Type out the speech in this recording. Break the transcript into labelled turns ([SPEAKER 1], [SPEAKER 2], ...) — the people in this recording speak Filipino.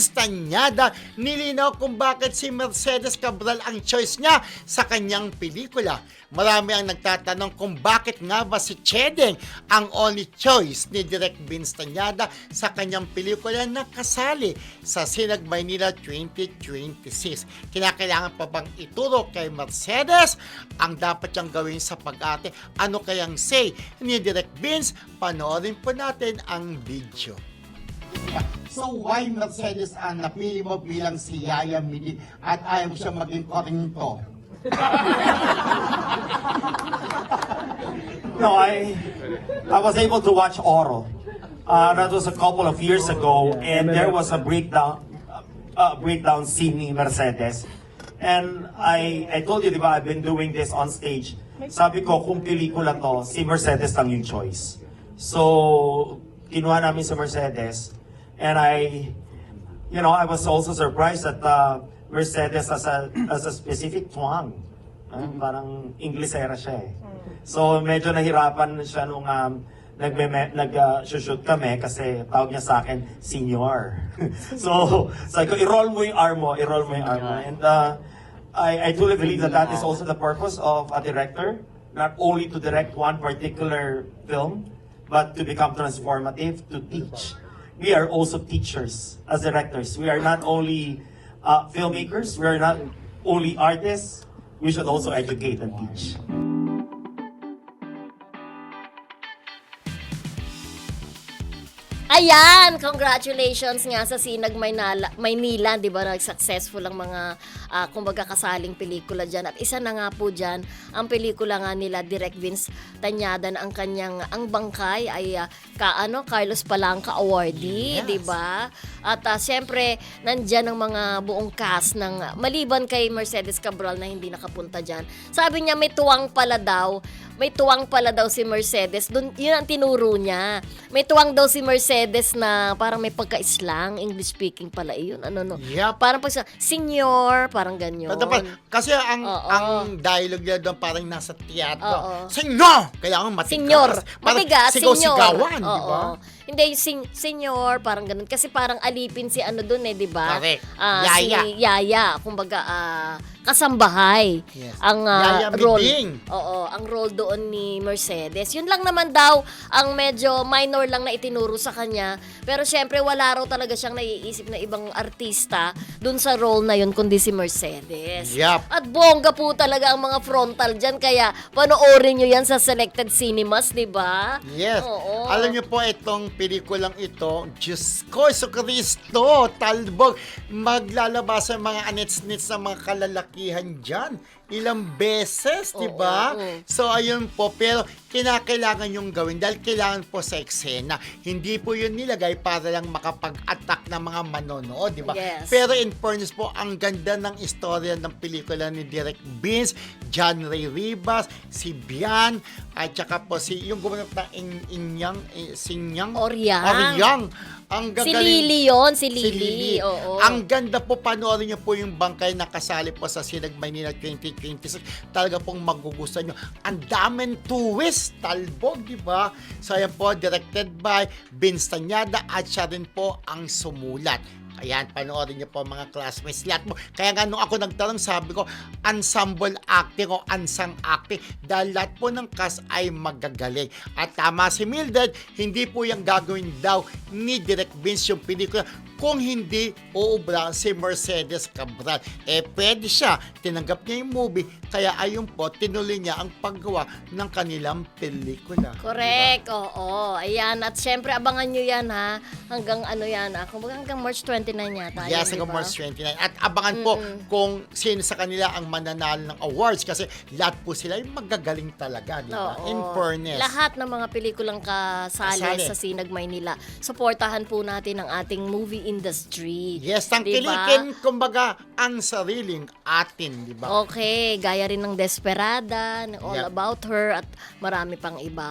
[SPEAKER 1] Vince Tañada, nilinaw kung bakit si Mercedes Cabral ang choice niya sa kanyang pelikula. Marami ang nagtatanong kung bakit nga ba si Chedeng ang only choice ni Direk Vince Tañada sa kanyang pelikula na kasali sa Sinag Maynila 2026. Kinakailangan pa bang ituro kay Mercedes ang dapat niyang gawin sa pag-ate? Ano kayang say ni Direk Vince? Panoorin po natin ang video. So why Mercedes ang napili mo bilang si Yaya Midi at ayaw mo siya maging korinto?
[SPEAKER 2] No, I was able to watch Oro. That was a couple of years ago, and there was a breakdown scene ni Mercedes. And I told you, di ba, I've been doing this on stage. Sabi ko, kung pelikula to, si Mercedes lang yung choice. So, kinuha namin si Mercedes. And I was also surprised that Mercedes has a specific twang. Parang Inglesera siya eh. So, medyo nahirapan siya nung nag-shoot kami kasi tawag niya sa akin, senior. So, sabi ko, i-roll mo yung arm mo. And I truly believe that is also the purpose of a director, not only to direct one particular film, but to become transformative, to teach. We are also teachers as directors. We are not only filmmakers, we are not only artists, we should also educate and teach.
[SPEAKER 3] Ayan, congratulations nga sa Sinag Maynila, 'di ba? Nag-successful ang mga kumbaga kasaling pelikula diyan. At isa na nga po diyan ang pelikula nga nila Direk Vince Tañada na ang bangkay ay Carlos Palanca awardee,
[SPEAKER 1] Yes.
[SPEAKER 3] 'di ba? At siyempre nandiyan ang mga buong cast ng maliban kay Mercedes Cabral na hindi nakapunta diyan. Sabi niya may tuwang pala daw si Mercedes. Dun, yun ang tinuro niya. May tuwang daw si Mercedes na parang may pagka-islang, English speaking pala iyon.
[SPEAKER 1] Yep.
[SPEAKER 3] Parang senyor, parang ganyan.
[SPEAKER 1] Kasi ang dialogue niya doon parang nasa teatro.
[SPEAKER 3] Oo.
[SPEAKER 1] Senyor! Kailangan matigas.
[SPEAKER 3] Senyor.
[SPEAKER 1] Parang
[SPEAKER 3] Matigas, senyor.
[SPEAKER 1] sigaw-sigawan, di ba?
[SPEAKER 3] Oo. Hindi, senyor, parang ganun. Kasi parang alipin si doon di ba?
[SPEAKER 1] Correct.
[SPEAKER 3] Si Yaya. Kumbaga, kasambahay.
[SPEAKER 1] Yes.
[SPEAKER 3] Ang
[SPEAKER 1] Yaya
[SPEAKER 3] role.
[SPEAKER 1] Miding.
[SPEAKER 3] Oo, ang role doon ni Mercedes. Yun lang naman daw ang medyo minor lang na itinuro sa kanya. Pero syempre wala raw talaga siyang naiisip na ibang artista doon sa role na yun kundi si Mercedes.
[SPEAKER 1] Yup.
[SPEAKER 3] At bongga po talaga ang mga frontal dyan. Kaya panoorin nyo yan sa selected cinemas, di ba?
[SPEAKER 1] Yes.
[SPEAKER 3] Oo.
[SPEAKER 1] Alam niyo po itong pelikulang ito, Diyos ko, Kristo, talbog, maglalabas ang mga anits-nits ng mga kalalakihan dyan. Ilang beses, di ba?
[SPEAKER 3] Oo.
[SPEAKER 1] So, ayun po. Pero, kinakailangan yung gawin dahil kailangan po sa eksena. Hindi po yun nilagay para lang makapag-attack ng mga manonood, di ba?
[SPEAKER 3] Yes.
[SPEAKER 1] Pero in fairness po, ang ganda ng istorya ng pelikula ni Direk Vince, John Ray Rivas, si Bian, at saka po yung gumanap na Sinyang Oryang. Ang
[SPEAKER 3] Si
[SPEAKER 1] gagaling.
[SPEAKER 3] Lily yun, si
[SPEAKER 1] Si
[SPEAKER 3] Lily. Oo.
[SPEAKER 1] Ang ganda po, panoorin niyo po yung bangkay na kasali po sa Sinag Maynila 2026. Talaga pong magugustuhan niyo. Ang daming twist, talbog, di ba? So, ayan po, directed by Vince Tañada at siya rin po ang sumulat. Ayan, panoorin niyo po mga classmates. Lahat mo. Kaya nga nung ako nagtanong, sabi ko, ensemble acting o unsung acting. Dahil lahat po ng cast ay magagaling. At tama si Mildred, hindi po yung gagawin daw ni Direk Vince yung pelikula kung hindi uubra si Mercedes Cabral. Pwede siya. Tinanggap niya yung movie. Kaya ayun po, tinuloy niya ang paggawa ng kanilang pelikula.
[SPEAKER 3] Correct, oo. Ayan, at syempre abangan nyo yan ha. Hanggang hanggang March 29 yata.
[SPEAKER 1] Yes,
[SPEAKER 3] yun,
[SPEAKER 1] hanggang
[SPEAKER 3] diba?
[SPEAKER 1] March 29. At abangan po kung sino sa kanila ang mananalo ng awards kasi lahat po sila ay magagaling talaga, di ba?
[SPEAKER 3] Oo.
[SPEAKER 1] In fairness.
[SPEAKER 3] Lahat ng mga pelikulang kasali
[SPEAKER 1] Kasali.
[SPEAKER 3] sa Sinag Maynila. Suportahan po natin ang ating movie industry.
[SPEAKER 1] Yes,
[SPEAKER 3] Diba?
[SPEAKER 1] tangkilikin, kumbaga, ang sariling atin, di ba?
[SPEAKER 3] Okay, gaya rin ng Desperada, ng All
[SPEAKER 1] Yep.
[SPEAKER 3] About Her at marami pang iba.